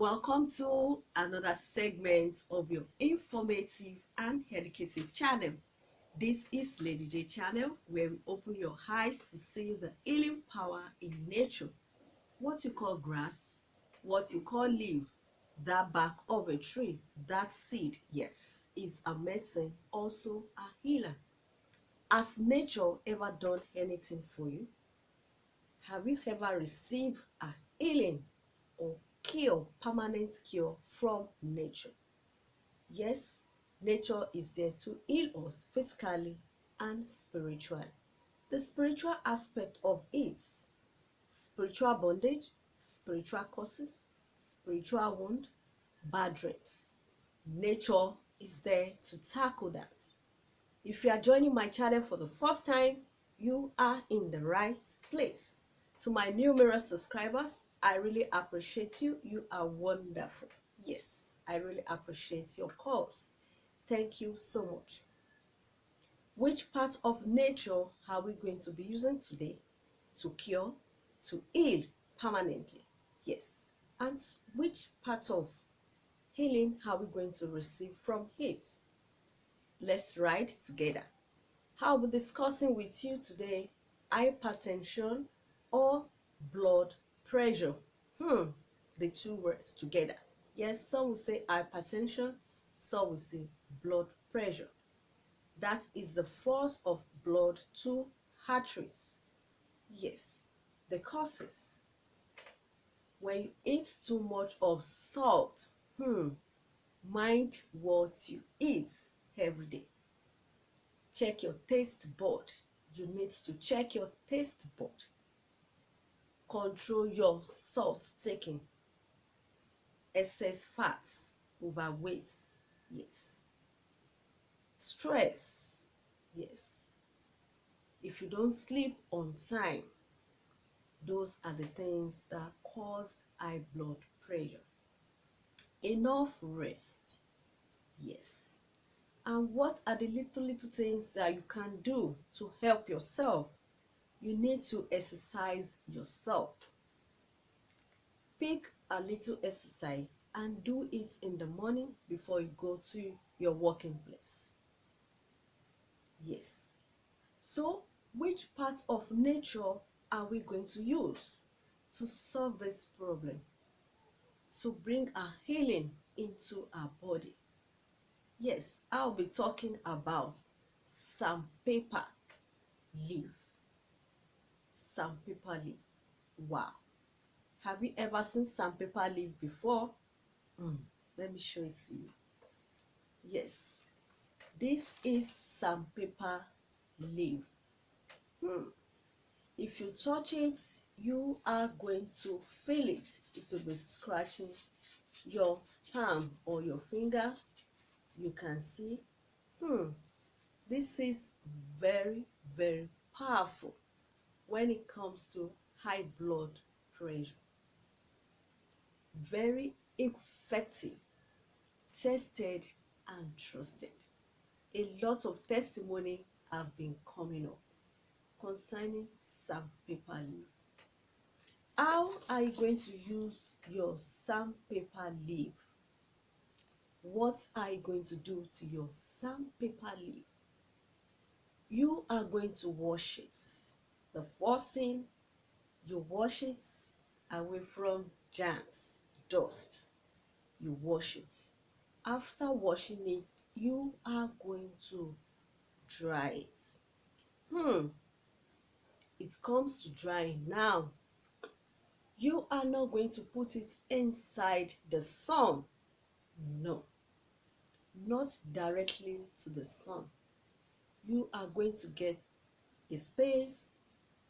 Welcome to another segment of your informative and educative channel. This is Lady J channel, where we open your eyes to see the healing power in nature. What you call grass, what you call leaf, that bark of a tree, that seed, yes, is a medicine, also a healer. Has nature ever done anything for you? Have you ever received a healing or cure, permanent cure from nature? Yes, nature is there to heal us physically and spiritually. The spiritual aspect of it, spiritual bondage, spiritual curses, spiritual wound, bad dreams. Nature is there to tackle that. If you are joining my channel for the first time, you are in the right place. To my numerous subscribers, I really appreciate you. You are wonderful. Yes, I really appreciate your calls. Thank you so much. Which part of nature are we going to be using today to cure, to heal permanently? Yes. And which part of healing are we going to receive from it? Let's ride together. I'll be discussing with you today hypertension or blood pressure. The two words together. Yes, some will say hypertension, some will say blood pressure. That is the force of blood to arteries. Yes, the causes. When you eat too much of salt, mind what you eat every day. Check your taste bud. You need to check your taste bud. Control your salt taking. Excess fats, overweight, yes. Stress, yes. If you don't sleep on time, those are the things that cause high blood pressure. Enough rest, yes. And what are the little things that you can do to help yourself? You need to exercise yourself. Pick a little exercise and do it in the morning before you go to your working place. Yes. So, which part of nature are we going to use to solve this problem? To bring a healing into our body? Yes, I'll be talking about sandpaper leaf. Sandpaper leaf. Wow. Have you ever seen sandpaper leaf before? Let me show it to you. Yes, this is sandpaper leaf. If you touch it, you are going to feel it. It will be scratching your palm or your finger. You can see. This is very, very powerful when it comes to high blood pressure. Very effective, tested and trusted. A lot of testimony have been coming up concerning sandpaper leaf. How are you going to use your sandpaper leaf? What are you going to do to your sandpaper leaf? You are going to wash it. The first thing, you wash it away from germs, dust. You wash it. After washing it, you are going to dry it. It comes to drying now. You are not going to put it inside the sun. No, not directly to the sun. You are going to get a space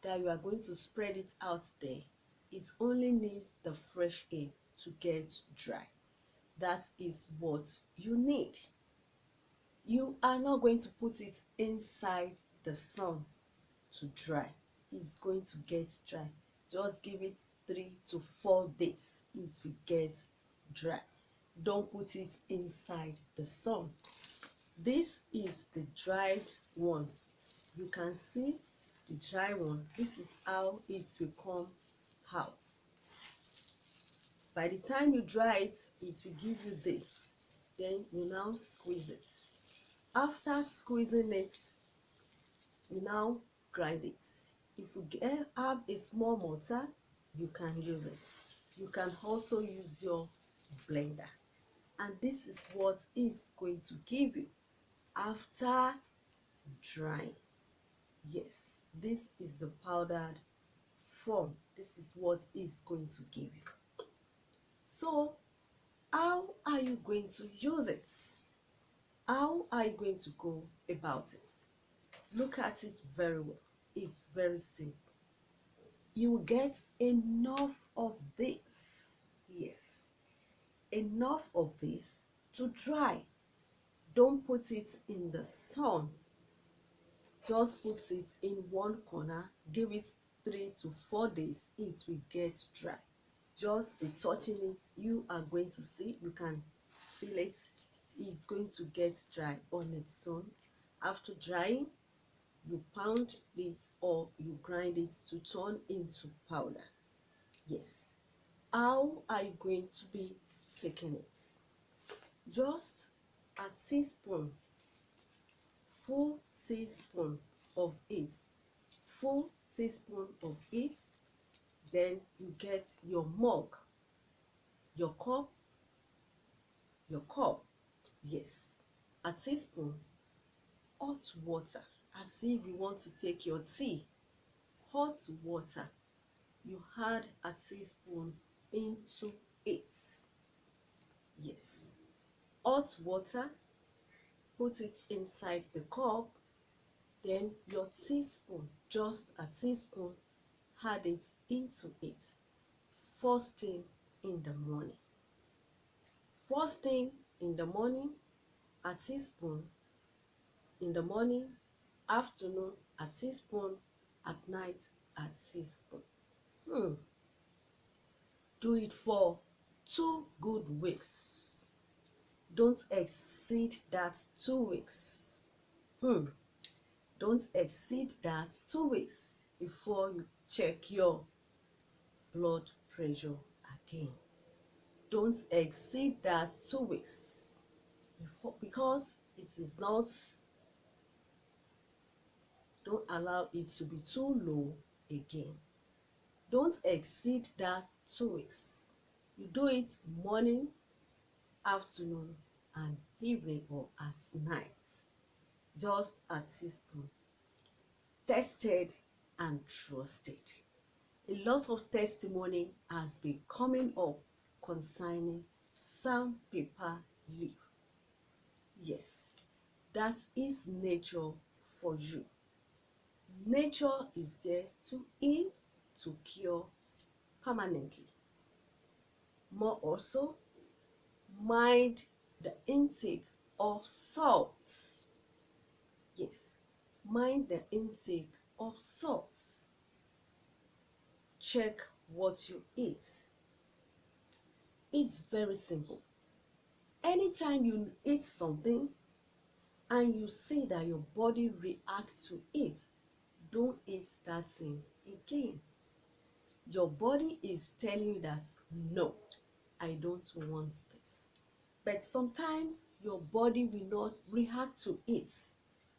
that you are going to spread it out there. It only needs the fresh air to get dry. That is what you need. You are not going to put it inside the sun to dry. It's going to get dry. Just give it 3 to 4 days. It will get dry. Don't put it inside the sun. This is the dried one. You can see the dry one. This is how it will come out. By the time you dry it, it will give you this. Then you now squeeze it. After squeezing it, you now grind it. If you have a small mortar, you can use it. You can also use your blender. And this is what it's going to give you after drying. Yes, this is the powdered form. This is what it's going to give you. So how are you going to use it? How are you going to go about it? Look at it very well. It's very simple. You will get enough of this. Yes, enough of this to dry. Don't put it in the sun. Just put it in one corner. Give it 3 to 4 days. It will get dry. Just be touching it. You are going to see. You can feel it. It's going to get dry on its own. After drying, you pound it or you grind it to turn into powder. Yes. How are you going to be taking it? Just a teaspoon, full teaspoon of it, full teaspoon of it. Then you get your mug, your cup, yes, a teaspoon, hot water, as if you want to take your tea, hot water. You add a teaspoon into it. Yes, hot water, put it inside the cup. Then your teaspoon, just a teaspoon, add it into it. First thing in the morning. First thing in the morning, a teaspoon. In the morning, afternoon, a teaspoon. At night, a teaspoon. Do it for 2 good weeks. Don't exceed that 2 weeks. Don't exceed that 2 weeks before you check your blood pressure again. Don't exceed that 2 weeks before, because it is not, don't allow it to be too low again. Don't exceed that 2 weeks. You do it morning, afternoon, and evening, or at night. Just a teaspoon. Tested and trusted. A lot of testimony has been coming up concerning sandpaper leaf. Yes, that is nature for you. Nature is there to heal, to cure permanently. More also, mind the intake of salt. Yes, mind the intake of salt. Check what you eat. It's very simple. Anytime you eat something and you see that your body reacts to it, don't eat that thing again. Your body is telling you that, no, I don't want this. But sometimes your body will not react to it,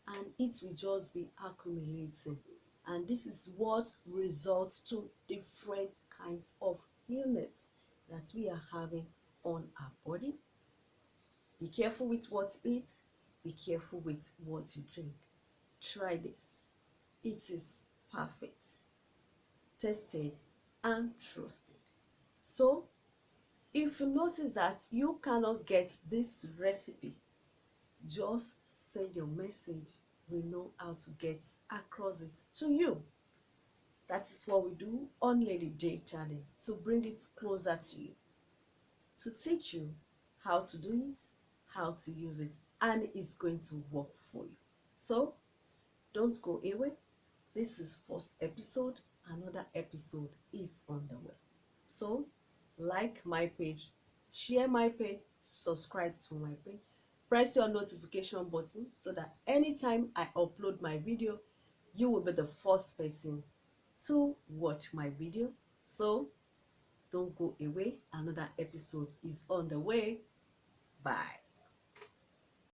and it will just be accumulating. And this is what results to different kinds of illness that we are having on our body. Be careful with what you eat. Be careful with what you drink. Try this. It is perfect, tested, and trusted. So, if you notice that you cannot get this recipe, just send your message. We know how to get across it to you. That is what we do on Lady J channel, to bring it closer to you, to teach you how to do it, how to use it, and it's going to work for you. So don't go away. This is first episode. Another episode is on the way. So like my page, share my page, subscribe to my page, press your notification button so that anytime I upload my video, you will be the first person to watch my video. So Don't go away. Another episode is on the way. Bye.